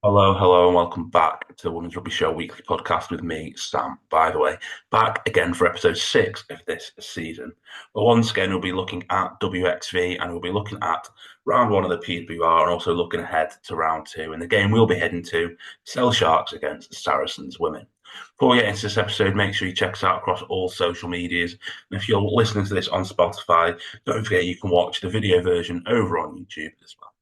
Hello, and welcome back to the Women's Rugby Show Weekly podcast with me, Sam. By the way, back again for episode 6 of this season. But once again, we'll be looking at WXV and we'll be looking at round 1 of the PWR and also looking ahead to round 2. And the game we'll be heading to, Sale Sharks against Saracens women. Before we get into this episode, make sure you check us out across all social medias. And if you're listening to this on Spotify, don't forget you can watch the video version over on YouTube as well.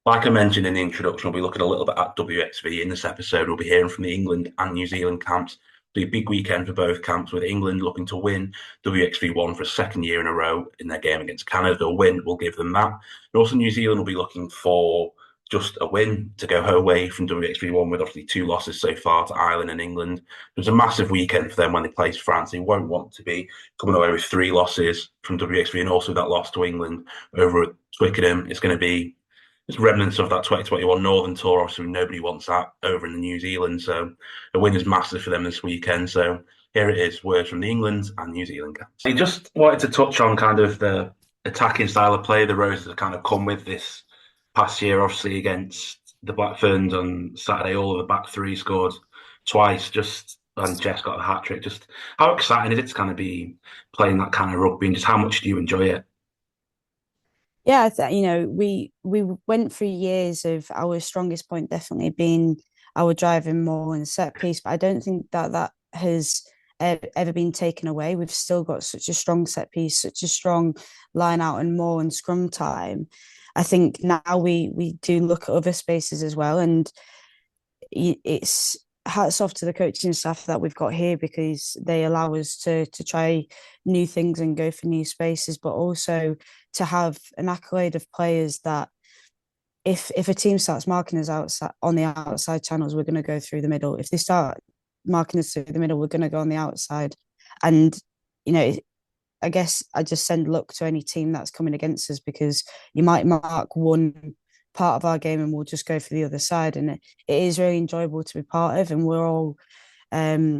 Like I mentioned in the introduction, we'll be looking a little bit at WXV in this episode. We'll be hearing from the England and New Zealand camps. It'll be a big weekend for both camps, with England looking to win WXV1 for a second year in a row in their game against Canada. A win will give them that. And also New Zealand will be looking for just a win to go away from WXV1 with obviously 2 losses so far to Ireland and England. It was a massive weekend for them when they played France. They won't want to be coming away with 3 losses from WXV and also that loss to England over at Twickenham. It's going to be it's remnants of that 2021 Northern Tour. Obviously, nobody wants that over in the New Zealand. So a win is massive for them this weekend. So here it is, words from the England and New Zealand camps. I just wanted to touch on kind of the attacking style of play the Roses have kind of come with this past year, obviously against the Black Ferns on Saturday. All of the back 3 scored twice, and Jess got a hat trick. Just how exciting is it to kind of be playing that kind of rugby, and just how much do you enjoy it? Yeah, we went through years of our strongest point definitely being our driving more and set piece, but I don't think that has ever been taken away. We've still got such a strong set piece, such a strong line out and more and scrum time. I think now we do look at other spaces as well, and it's hats off to the coaching staff that we've got here because they allow us to try new things and go for new spaces, but also to have an accolade of players that if a team starts marking us outside on the outside channels, we're going to go through the middle. If they start marking us through the middle, we're going to go on the outside. And you know, I guess I just send luck to any team that's coming against us because you might mark one part of our game and we'll just go for the other side. And it is really enjoyable to be part of, and we're all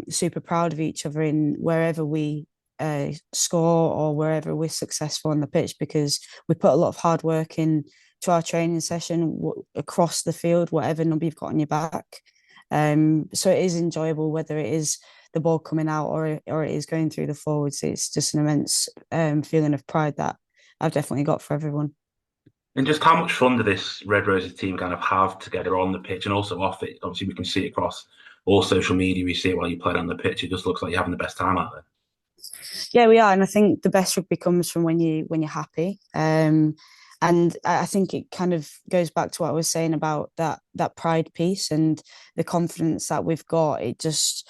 super proud of each other in wherever we score or wherever we're successful on the pitch, because we put a lot of hard work in to our training session across the field, whatever number you've got on your back. So it is enjoyable, whether it is the ball coming out or it is going through the forwards. It's just an immense feeling of pride that I've definitely got for everyone. And just how much fun did this Red Roses team kind of have together on the pitch and also off it? Obviously, we can see it across all social media. We see it while you played on the pitch. It just looks like you're having the best time out there. Yeah, we are, and I think the best rugby comes from when you're happy. And I think it kind of goes back to what I was saying about that pride piece and the confidence that we've got. It just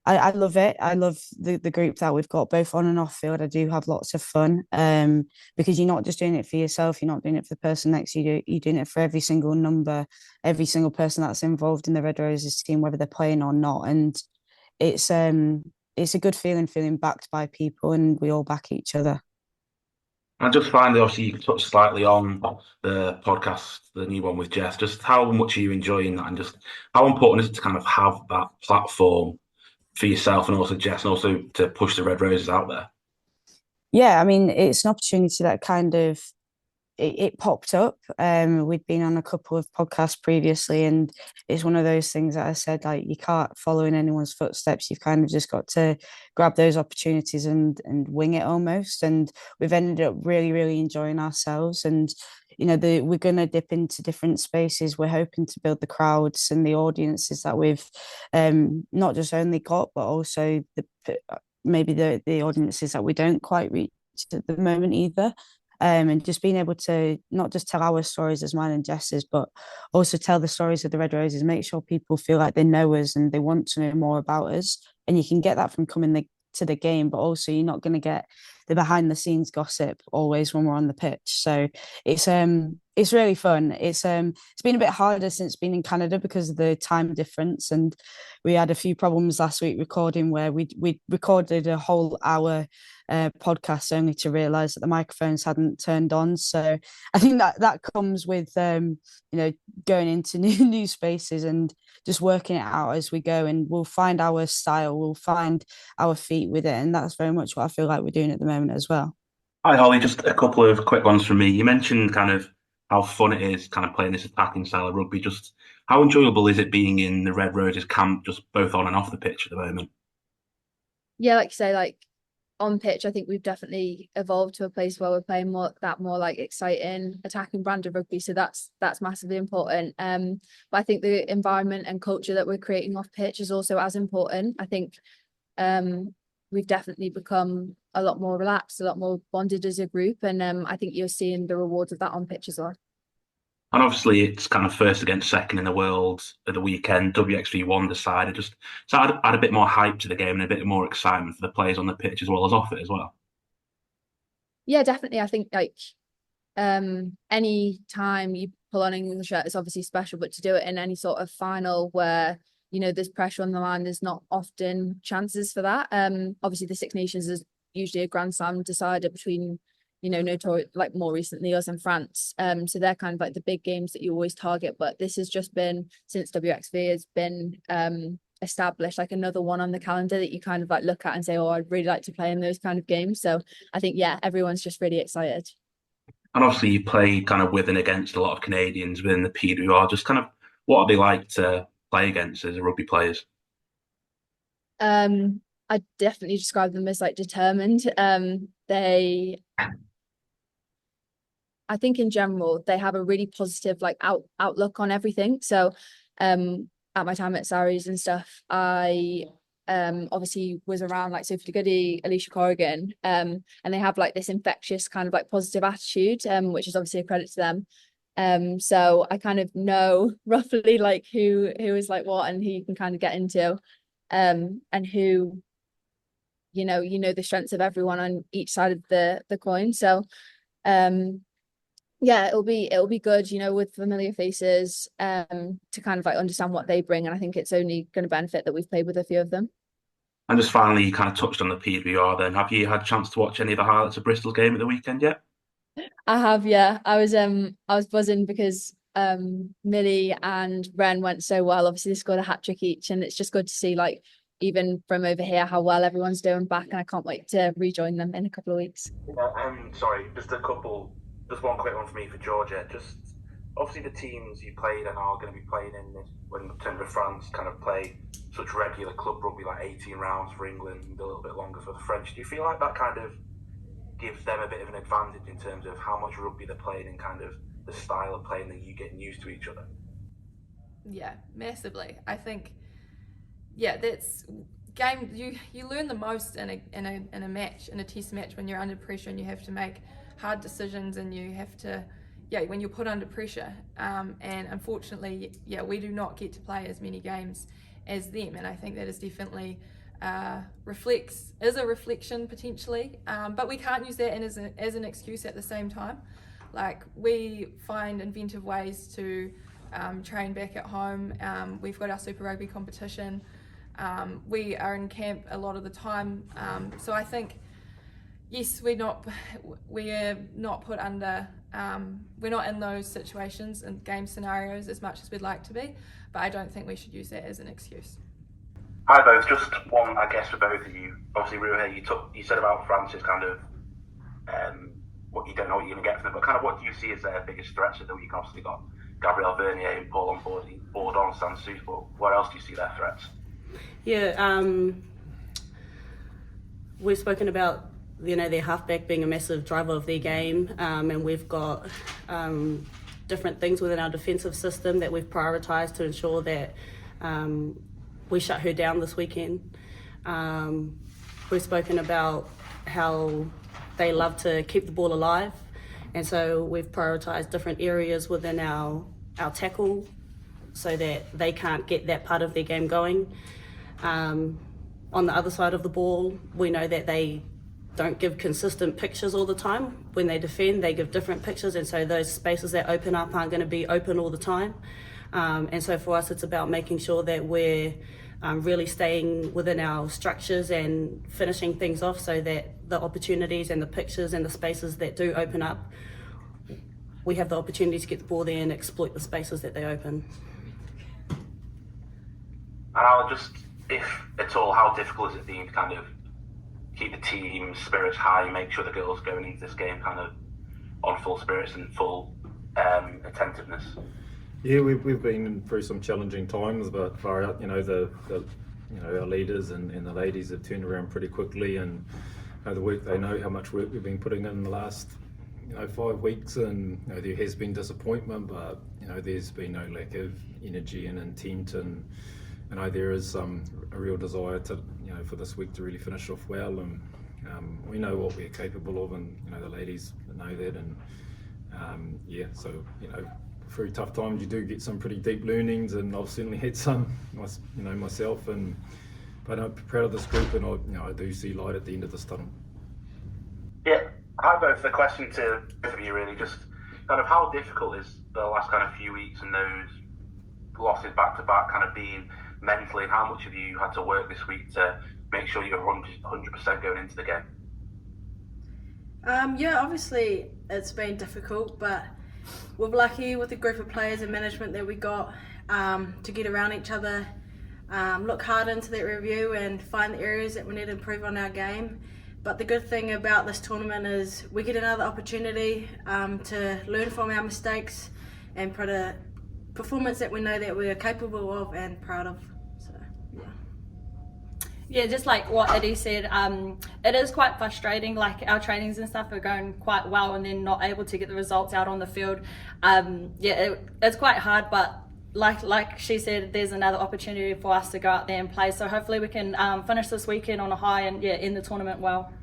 I love it. I love the group that we've got both on and off field. I do have lots of fun because you're not just doing it for yourself. You're not doing it for the person next to you. You're doing it for every single number, every single person that's involved in the Red Roses team, whether they're playing or not. And it's it's a good feeling backed by people, and we all back each other. And just finally, obviously, you can touch slightly on the podcast, the new one with Jess. Just how much are you enjoying that, and just how important is it to kind of have that platform for yourself and also Jess, and also to push the Red Roses out there? Yeah, I mean, it's an opportunity that kind of it popped up. We'd been on a couple of podcasts previously, and it's one of those things that I said, like, you can't follow in anyone's footsteps. You've kind of just got to grab those opportunities and wing it almost. And we've ended up really enjoying ourselves. And we're going to dip into different spaces. We're hoping to build the crowds and the audiences that we've not just only got, but also maybe the audiences that we don't quite reach at the moment either. And just being able to not just tell our stories as mine and Jess's, but also tell the stories of the Red Roses, make sure people feel like they know us and they want to know more about us. And you can get that from to the game, but also you're not going to get the behind the scenes gossip always when we're on the pitch. So it's really fun. It's been a bit harder since being in Canada because of the time difference, and we had a few problems last week recording where we recorded a whole hour podcast only to realize that the microphones hadn't turned on. So I think that comes with going into new spaces and just working it out as we go, and we'll find our style, we'll find our feet with it, and that's very much what I feel like we're doing at the moment as well. Hi, Holly. Just a couple of quick ones from me. You mentioned kind of how fun it is kind of playing this attacking style of rugby. Just how enjoyable is it being in the Red Roses camp, just both on and off the pitch at the moment? Yeah, like you say, like on pitch, I think we've definitely evolved to a place where we're playing more like exciting attacking brand of rugby. So that's massively important. But I think the environment and culture that we're creating off pitch is also as important. I think we've definitely become a lot more relaxed, a lot more bonded as a group. And I think you're seeing the rewards of that on pitch as well. And obviously, it's kind of first against second in the world at the weekend. WXV won decided just to add a bit more hype to the game and a bit more excitement for the players on the pitch as well as off it as well. Yeah, definitely. I think like any time you pull on an English shirt is obviously special, but to do it in any sort of final where there's pressure on the line, there's not often chances for that. Obviously the Six Nations is usually a Grand Slam decider between notorious, like more recently us and France. So they're kind of like the big games that you always target, but this has just been, since WXV has been established, like another one on the calendar that you kind of like look at and say, oh, I'd really like to play in those kind of games. So I think, yeah, everyone's just really excited. And obviously, you play kind of with and against a lot of Canadians within the PWR. Just kind of what are they like to play against as rugby players? I definitely describe them as like determined. I think in general they have a really positive like outlook on everything. So at my time at Sarries and stuff, I obviously was around like Sophie Goody, Alicia Corrigan, and they have like this infectious kind of like positive attitude, which is obviously a credit to them. So I kind of know roughly like who is like what and who you can kind of get into, and who the strengths of everyone on each side of the coin. So yeah, it'll be good, with familiar faces, to kind of like understand what they bring. And I think it's only going to benefit that we've played with a few of them. And just finally, you kind of touched on the PWR then. Have you had a chance to watch any of the highlights of Bristol's game at the weekend yet? I have, yeah. I was buzzing because Millie and Ren went so well. Obviously, they scored a hat trick each, and it's just good to see like even from over here how well everyone's doing back. And I can't wait to rejoin them in a couple of weeks. Sorry, just one quick one for me for Georgia. Just obviously the teams you played and are going to be playing in this, when in terms of France, kind of play such regular club rugby, like 18 rounds for England, and a little bit longer for the French. Do you feel like that kind of gives them a bit of an advantage in terms of how much rugby they're playing and kind of the style of playing that you getting used to each other? Yeah, massively. I think, yeah, that's game. You learn the most in a match, in a test match, when you're under pressure and you have to make hard decisions and you have to, yeah, when you're put under pressure. And unfortunately, yeah, we do not get to play as many games as them, and I think that is definitely is a reflection potentially, but we can't use that as an excuse at the same time. Like, we find inventive ways to train back at home. We've got our Super Rugby competition. We are in camp a lot of the time. So I think, yes, we're not put under, we're not in those situations and game scenarios as much as we'd like to be, but I don't think we should use that as an excuse. Hi both. Just one, I guess, for both of you. Obviously, Ruha, you said about France's kind of what you don't know what you're going to get from them, but kind of what do you see as their biggest threats at the week? Obviously, got Gabriel Vernier and Paul Bourdon, Sansus, but what else do you see their threats? Yeah, we've spoken about their halfback being a massive driver of their game, and we've got different things within our defensive system that we've prioritised to ensure that we shut her down this weekend. We've spoken about how they love to keep the ball alive, and so we've prioritised different areas within our tackle so that they can't get that part of their game going. On the other side of the ball, we know that they don't give consistent pictures all the time. When they defend, they give different pictures, and so those spaces that open up aren't going to be open all the time. And so for us, it's about making sure that we're really staying within our structures and finishing things off so that the opportunities and the pictures and the spaces that do open up, we have the opportunity to get the ball there and exploit the spaces that they open. And I'll just, if at all, how difficult is it being kind of keep the team spirits high, make sure the girls going into this game kind of on full spirits and full attentiveness? Yeah, we've been through some challenging times, but far out, our leaders and the ladies have turned around pretty quickly, and they know how much work we've been putting in the last 5 weeks, and there has been disappointment, but there's been no lack of energy and intent, and there is a real desire to for this week to really finish off well, and we know what we're capable of, and the ladies know that, and so through tough times you do get some pretty deep learnings, and I've certainly had some myself, but I'm proud of this group, and I do see light at the end of this tunnel. Yeah, hi both. The question to both of you really, just kind of how difficult is the last kind of few weeks and those losses back to back kind of being mentally, and how much have you had to work this week to make sure you're 100% going into the game? Obviously it's been difficult, but we're lucky with the group of players and management that we got to get around each other, look hard into that review and find the areas that we need to improve on our game. But the good thing about this tournament is we get another opportunity to learn from our mistakes and put a performance that we know that we are capable of and proud of. So yeah, just like what Eddie said, it is quite frustrating. Like our trainings and stuff are going quite well, and then not able to get the results out on the field. It's quite hard, but like she said, there's another opportunity for us to go out there and play. So hopefully we can finish this weekend on a high and end the tournament well.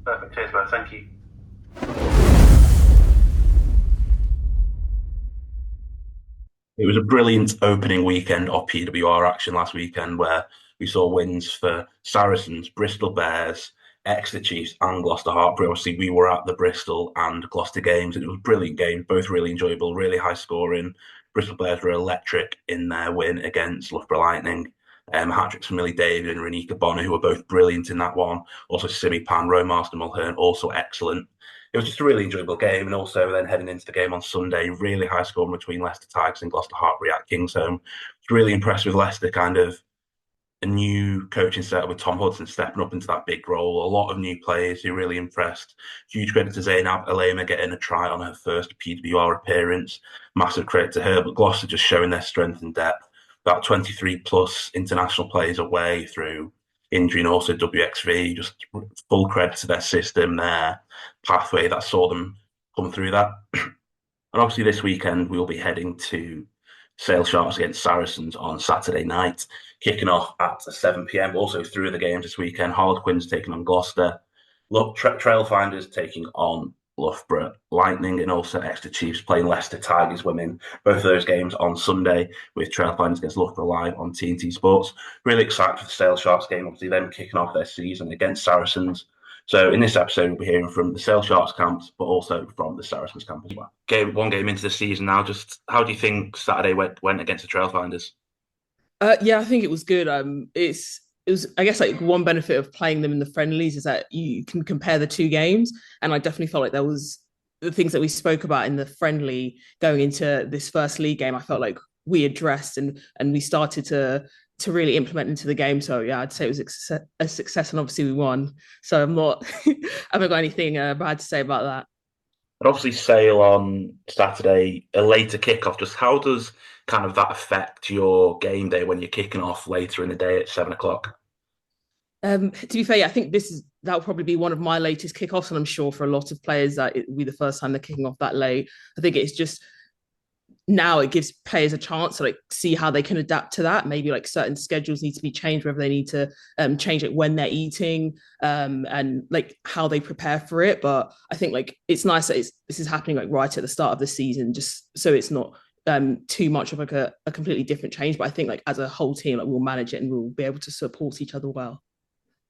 Perfect. Cheers, guys. Thank you. It was a brilliant opening weekend of PWR action last weekend, where we saw wins for Saracens, Bristol Bears, Exeter Chiefs and Gloucester Hartpury. Obviously, we were at the Bristol and Gloucester games, and it was brilliant games, both really enjoyable, really high scoring. Bristol Bears were electric in their win against Loughborough Lightning. Hat-tricks from Millie David and Renika Bonner, who were both brilliant in that one. Also, Simi Pan, Romaster Mulhern, also excellent. It was just a really enjoyable game, and also then heading into the game on Sunday, really high scoring between Leicester Tigers and Gloucester Hartpury at Kingsholm. I was really impressed with Leicester, kind of a new coaching setup with Tom Hudson stepping up into that big role. A lot of new players who really impressed. Huge credit to Zainab Alema getting a try on her first PWR appearance. Massive credit to her, but Gloucester just showing their strength and depth. About 23 plus international players away through injury, and also WXV, just full credit to their system, their pathway that saw them come through that. And obviously this weekend we'll be heading to Sale Sharks against Saracens on Saturday night, kicking off at 7 p.m. Also through the games this weekend, Harlequins taking on Gloucester, Trailfinders taking on Loughborough Lightning, and also Exeter Chiefs playing Leicester Tigers women. Both of those games on Sunday, with Trailfinders against Loughborough live on TNT Sports. Really excited for the Sale Sharks game, obviously them kicking off their season against Saracens. So in this episode, we'll be hearing from the Sale Sharks camps, but also from the Saracens camp as well. One game into the season now, just how do you think Saturday went against the Trailfinders? I think it was good. It was, I guess, like one benefit of playing them in the friendlies is that you can compare the two games. And I definitely felt like there was the things that we spoke about in the friendly going into this first league game. I felt like we addressed and we started to really implement into the game. So yeah, I'd say it was a success, and obviously we won. So I haven't got anything bad to say about that. And obviously Sale on Saturday, a later kickoff. Just how does kind of that affect your game day when you're kicking off later in the day at 7 o'clock? To be fair, I think that'll probably be one of my latest kickoffs, and I'm sure for a lot of players that it will be the first time they're kicking off that late. I think it's just now it gives players a chance to like see how they can adapt to that. Maybe like certain schedules need to be changed, whether they need to change it when they're eating and like how they prepare for it. But I think like it's nice that this is happening like right at the start of the season, just so it's not too much of like a completely different change. But I think like as a whole team, like we'll manage it and we'll be able to support each other well.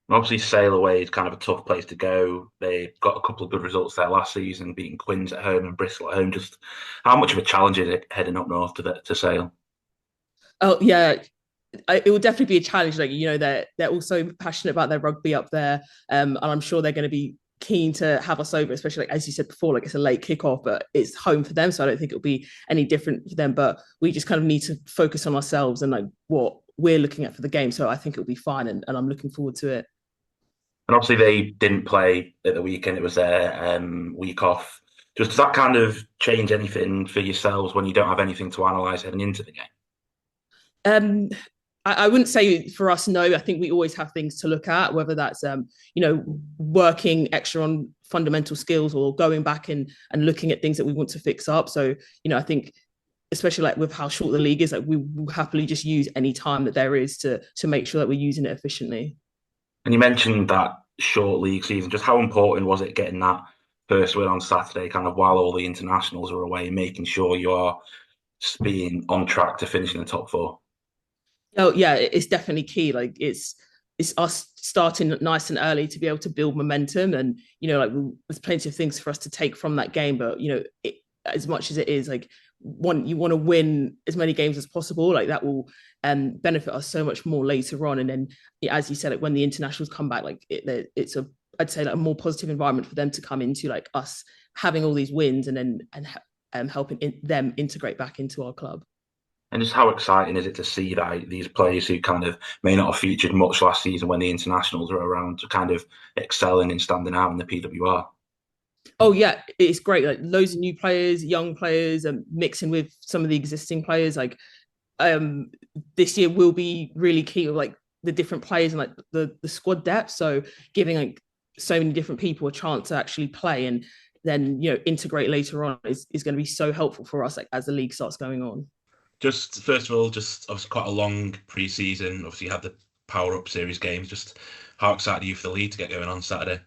Obviously, Sale away is kind of a tough place to go. They got a couple of good results there last season, beating Quins at home and Bristol at home. Just how much of a challenge is it heading up north to Sale? Oh yeah, it will definitely be a challenge. Like they're also passionate about their rugby up there, and I'm sure they're going to be keen to have us over, especially like as you said before, like it's a late kickoff, but it's home for them, so I don't think it'll be any different for them. But we just kind of need to focus on ourselves and like what we're looking at for the game. So I think it'll be fine, and I'm looking forward to it. And obviously they didn't play at the weekend. It was their week off. Just does that kind of change anything for yourselves when you don't have anything to analyse heading into the game? I wouldn't say for us, no. I think we always have things to look at, whether that's working extra on fundamental skills or going back and looking at things that we want to fix up. So, I think especially like with how short the league is, like we will happily just use any time that there is to make sure that we're using it efficiently. And you mentioned that short league season. Just how important was it getting that first win on Saturday, kind of while all the internationals are away, making sure you are being on track to finish in the top 4? Oh yeah, it's definitely key. Like it's us starting nice and early to be able to build momentum, and there's plenty of things for us to take from that game. But as much as it is like you want to win as many games as possible, like that will benefit us so much more later on. And then, as you said, like when the internationals come back, like it's I'd say like a more positive environment for them to come into, like us having all these wins and then helping them integrate back into our club. And just how exciting is it to see that these players who kind of may not have featured much last season when the internationals are around to kind of excelling and standing out in the PWR? Oh yeah, it's great. Like loads of new players, young players, and mixing with some of the existing players. Like this year will be really key with like the different players and like the squad depth. So giving like so many different people a chance to actually play and then integrate later on is going to be so helpful for us like as the league starts going on. Just first of all, just obviously quite a long pre-season. Obviously, you had the PowerUp Series games. Just how excited are you for the league to get going on Saturday?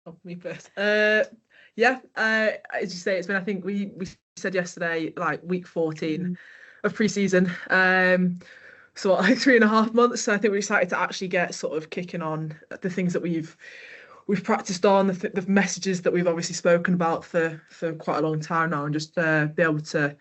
Oh, me first. As you say, it's been. I think we said yesterday, like week 14 of pre-season. So like 3.5 months. So I think we're excited to actually get sort of kicking on the things that we've practiced on, the messages that we've obviously spoken about for quite a long time now, and just be able to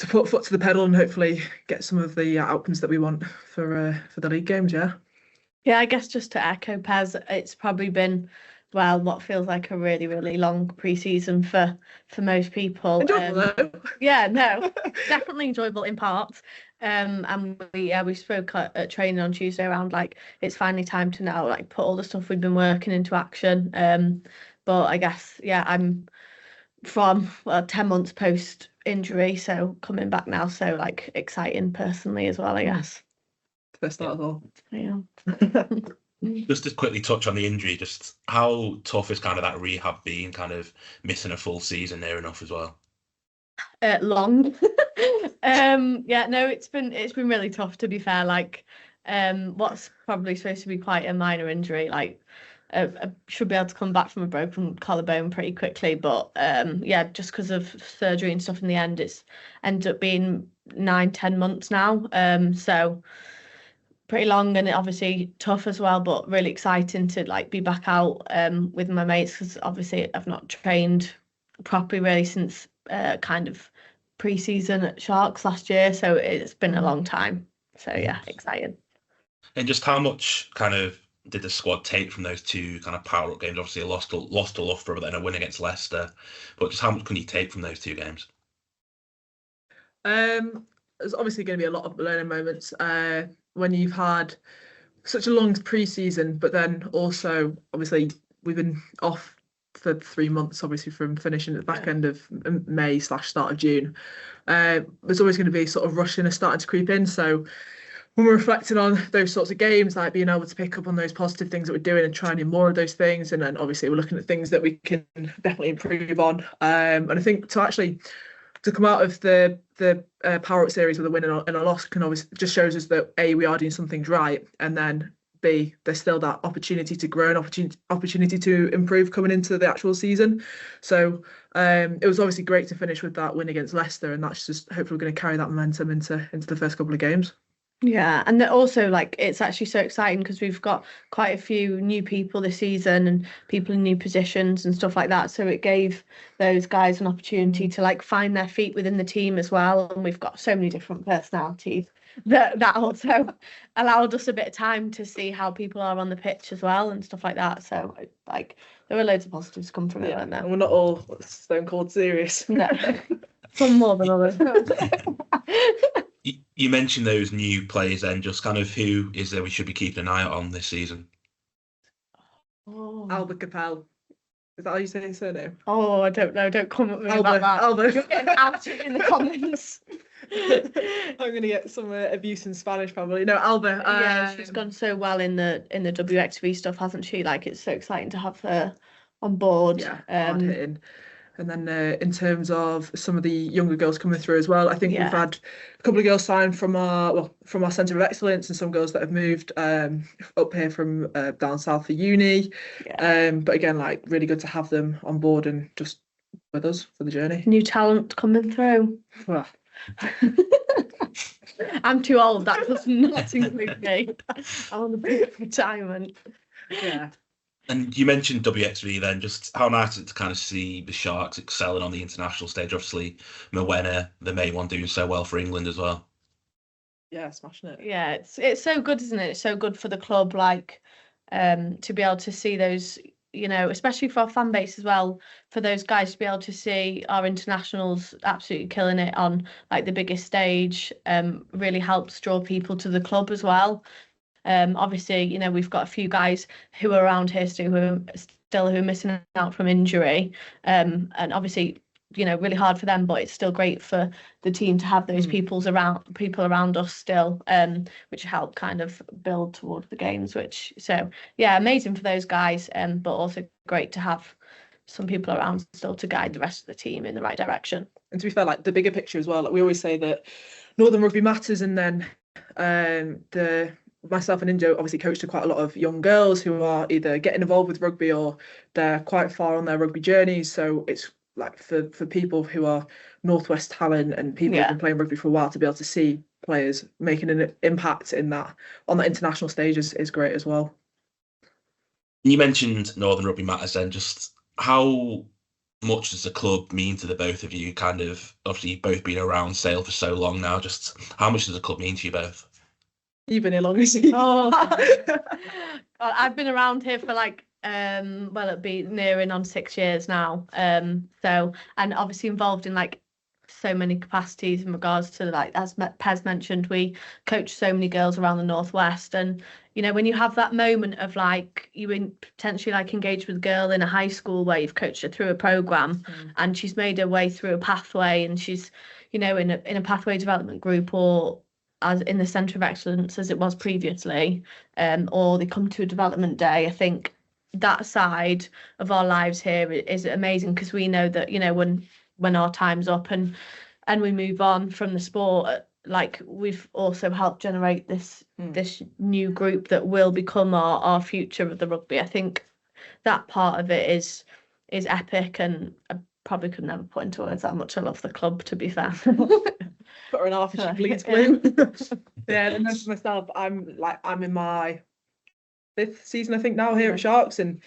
put foot to the pedal and hopefully get some of the outcomes that we want for the league games. Yeah, I guess just to echo Pez, it's probably been what feels like a really, really long pre-season for most people. Enjoyable, yeah, no, definitely enjoyable in parts. And we spoke at training on Tuesday around like it's finally time to now like put all the stuff we've been working into action. But I guess I'm from 10 months post injury, so coming back now, so like exciting personally as well, I guess. First start of all. Yeah. Just to quickly touch on the injury, just how tough is kind of that rehab being, kind of missing a full season near enough as well? Long. It's been really tough, to be fair. Like what's probably supposed to be quite a minor injury, like I should be able to come back from a broken collarbone pretty quickly, but just because of surgery and stuff in the end, it's ended up being 9-10 months now, so pretty long, and obviously tough as well, but really exciting to like be back out with my mates, because obviously I've not trained properly really since kind of pre-season at Sharks last year, so it's been a long time, so exciting. And just how much kind of did the squad take from those two kind of power-up games? Obviously, lost to Loughborough, but then a win against Leicester. But just how much can you take from those two games? There's obviously going to be a lot of learning moments when you've had such a long pre-season, but then also obviously we've been off for 3 months, obviously from finishing at the back end of May/start of June. There's always going to be sort of rushing starting to creep in. So when we're reflecting on those sorts of games, like being able to pick up on those positive things that we're doing and trying to do more of those things, and then obviously we're looking at things that we can definitely improve on. And I think to come out of the PowerUp Series with a win and a loss can obviously just shows us that A, we are doing some things right, and then B, there's still that opportunity to grow and opportunity to improve coming into the actual season. So it was obviously great to finish with that win against Leicester, and that's just hopefully we're going to carry that momentum into the first couple of games. Yeah, and also like it's actually so exciting because we've got quite a few new people this season and people in new positions and stuff like that. So it gave those guys an opportunity to like find their feet within the team as well. And we've got so many different personalities that also allowed us a bit of time to see how people are on the pitch as well and stuff like that. So like there were loads of positives come from it, weren't there? And we're not all stone cold serious. No, some more than others. You mentioned those new players then, just kind of who is there we should be keeping an eye on this season? Oh. Alba Capel. Is that how you say his surname? Oh, I don't know. Don't comment with me Alba, about that. Alba. You're getting outed in the comments. I'm going to get some abuse in Spanish probably. No, Alba. Yeah, she's gone so well in the WXV stuff, hasn't she? Like, it's so exciting to have her on board. Yeah, hard hitting. And then in terms of some of the younger girls coming through as well, I think we've had a couple of girls signed from our Centre of Excellence, and some girls that have moved up here from down south for uni. But again, like, really good to have them on board and just with us for the journey. New talent coming through. I'm too old. That does not include me. I'm on the brink of retirement. Yeah. And you mentioned WXV then, just how nice it to kind of see the Sharks excelling on the international stage. Obviously, Mawena, the main one, doing so well for England as well. Yeah, smashing it. Yeah, it's so good, isn't it? It's so good for the club, like, to be able to see those, you know, especially for our fan base as well, for those guys to be able to see our internationals absolutely killing it on like the biggest stage, really helps draw people to the club as well. Obviously, you know, we've got a few guys who are around here still who are missing out from injury, and obviously, you know, really hard for them, but it's still great for the team to have those people around us still, which help kind of build towards the games. Amazing for those guys, but also great to have some people around still to guide the rest of the team in the right direction. And to be fair, like, the bigger picture as well, like, we always say that Northern Rugby matters, and then myself and India obviously coached quite a lot of young girls who are either getting involved with rugby or they're quite far on their rugby journeys. So it's like for people who are Northwest talent and people who've been playing rugby for a while, to be able to see players making an impact on that international stage is great as well. You mentioned Northern Rugby matters then, just how much does the club mean to the both of you? Kind of, obviously you've both been around Sale for so long now, just how much does the club mean to you both? You've been here longer than you. I've been around here for like it'd be nearing on 6 years now. And obviously involved in like so many capacities in regards to, like, as Pez mentioned, we coach so many girls around the Northwest, and you know, when you have that moment of like you potentially like engage with a girl in a high school where you've coached her through a program and she's made her way through a pathway, and she's, you know, in a pathway development group, or as in the Centre of Excellence as it was previously, or they come to a development day. I think that side of our lives here is amazing, because we know that, you know, when our time's up and we move on from the sport, like, we've also helped generate this new group that will become our future of the rugby. I think that part of it is epic, and I probably could never put into words how much I love the club, to be fair. Put her in half and she bleeds blue. Yeah, and then for myself, I'm in my 5th season, I think, now here at Sharks, and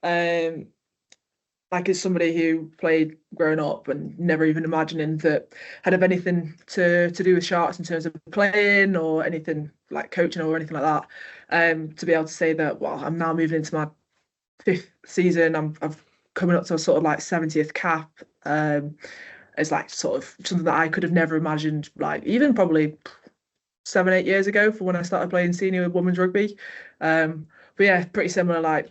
like, as somebody who played growing up and never even imagining that I'd have anything to do with Sharks in terms of playing or anything like coaching or anything like that, to be able to say that, well, I'm now moving into my 5th season, I've coming up to a sort of like 70th cap, is like sort of something that I could have never imagined, like even probably 7-8 years ago, for when I started playing senior women's rugby. But yeah, pretty similar, like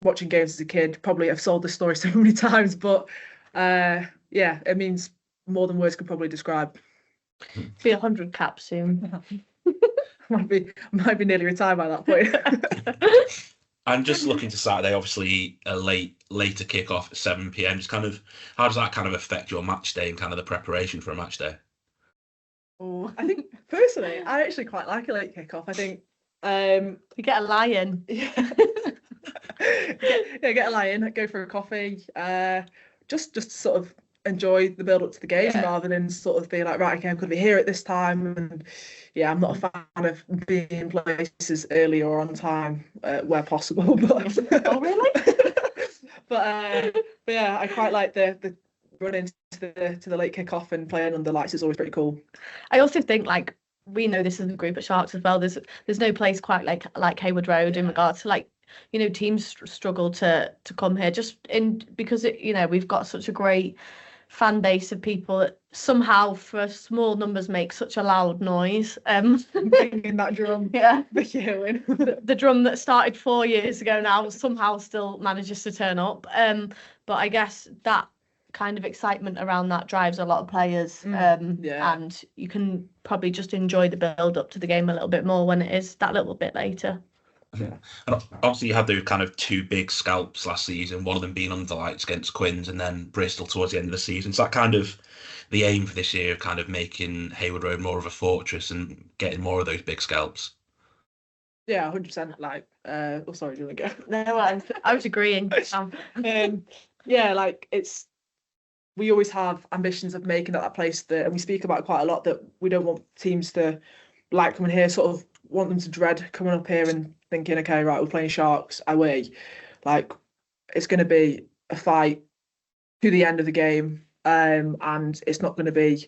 watching games as a kid. Probably I've sold this story so many times, but yeah, it means more than words can probably describe. Be 100 caps soon. might be nearly retired by that point. I'm just looking to Saturday, obviously a later kickoff at 7 p.m. Just kind of, how does that kind of affect your match day and kind of the preparation for a match day? Oh, I think personally, I actually quite like a late kickoff. I think you get a lie-in. Get a lie-in, go for a coffee, just sort of enjoy the build up to the game, rather than sort of be like, right, okay, I'm going to be here at this time. And yeah, I'm not a fan of being in places early or on time where possible. But oh, really? but yeah, I quite like the run into the late kickoff and playing under lights is always pretty cool. I also think, like, we know this as a group at Sharks as well. There's no place quite like Hayward Road in regards to, like, you know, teams struggle to come here just because it, you know, we've got such a great fan base of people that somehow for small numbers make such a loud noise. Bringing that drum. Yeah. Vicky Owen. The drum that started 4 years ago now somehow still manages to turn up. But I guess that kind of excitement around that drives a lot of players. And you can probably just enjoy the build up to the game a little bit more when it is that little bit later. Yeah. And obviously you had those kind of two big scalps last season, one of them being under the lights against Quins and then Bristol towards the end of the season. So that kind of the aim for this year of kind of making Hayward Road more of a fortress and getting more of those big scalps. Yeah, 100%. Like, oh, sorry, do you want to go? No, I was agreeing. Yeah, like we always have ambitions of making that place that, and we speak about it quite a lot, that we don't want teams to like coming here, sort of want them to dread coming up here and thinking, okay, right, we're playing Sharks away. Like, it's going to be a fight to the end of the game, and it's not going to be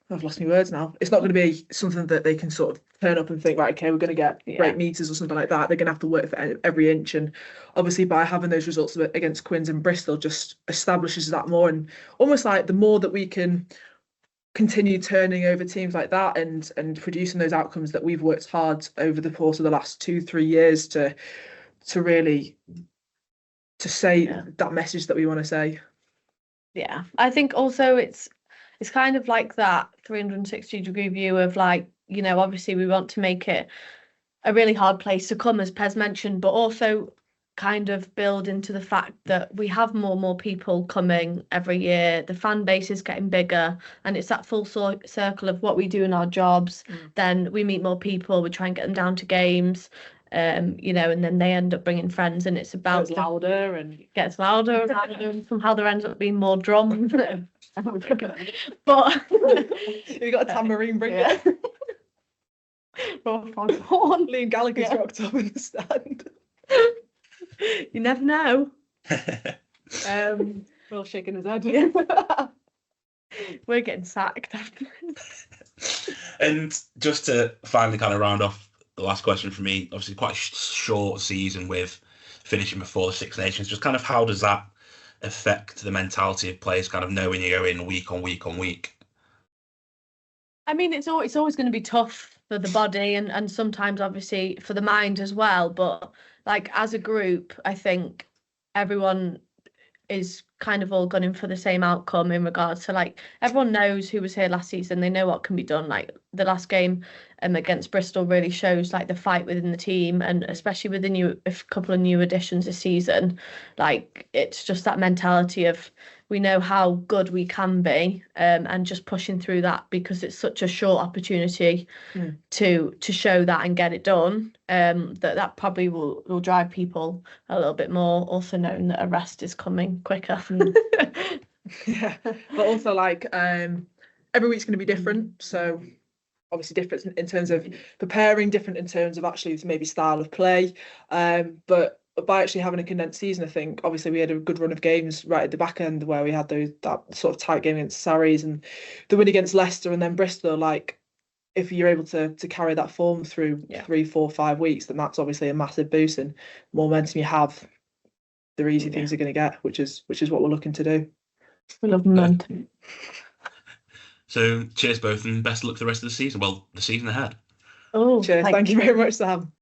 I've lost my words now. It's not going to be something that they can sort of turn up and think, right, okay, we're going to get great meters or something like that. They're going to have to work for every inch. And obviously by having those results against Quins and Bristol just establishes that more. And almost like the more that we can continue turning over teams like that and producing those outcomes that we've worked hard over the course of the last 2-3 years to really to say that message that we want to say. Yeah, I think also it's kind of like that 360-degree view of, like, you know, obviously we want to make it a really hard place to come, as Pez mentioned, but also kind of build into the fact that we have more and more people coming every year. The fan base is getting bigger, and it's that full circle of what we do in our jobs. Then we meet more people, we try and get them down to games, you know, and then they end up bringing friends, and it's about louder and gets louder and louder, and somehow there ends up being more drum. But we got a tambourine bringer. Liam Gallagher's rocked up in the stand. You never know. Will shaking his head. We're getting sacked. And just to finally kind of round off the last question for me, obviously quite a short season with finishing before the Six Nations. Just kind of how does that affect the mentality of players, kind of knowing you go in week on week on week? I mean, it's always going to be tough for the body and sometimes obviously for the mind as well. But like as a group, I think everyone is kind of all gunning for the same outcome in regards to, like, everyone knows who was here last season. They know what can be done. Like the last game against Bristol really shows like the fight within the team, and especially with a couple of new additions this season. Like, it's just that mentality of we know how good we can be, and just pushing through that, because it's such a short opportunity to show that and get it done. That probably will drive people a little bit more, also knowing that a rest is coming quicker. Yeah, but also like every week's going to be different, so obviously different in terms of preparing, different in terms of actually maybe style of play, but by actually having a condensed season, I think obviously we had a good run of games right at the back end where we had that sort of tight game against Sarries and the win against Leicester and then Bristol. Like, if you're able to carry that form through 3, 4, 5 weeks, then that's obviously a massive boost, and more momentum you have, the easy things are going to get, which is what we're looking to do. We love momentum. So cheers both, and best of luck for the rest of the season. Well, the season ahead. Oh, cheers. Thank you very much, Sam.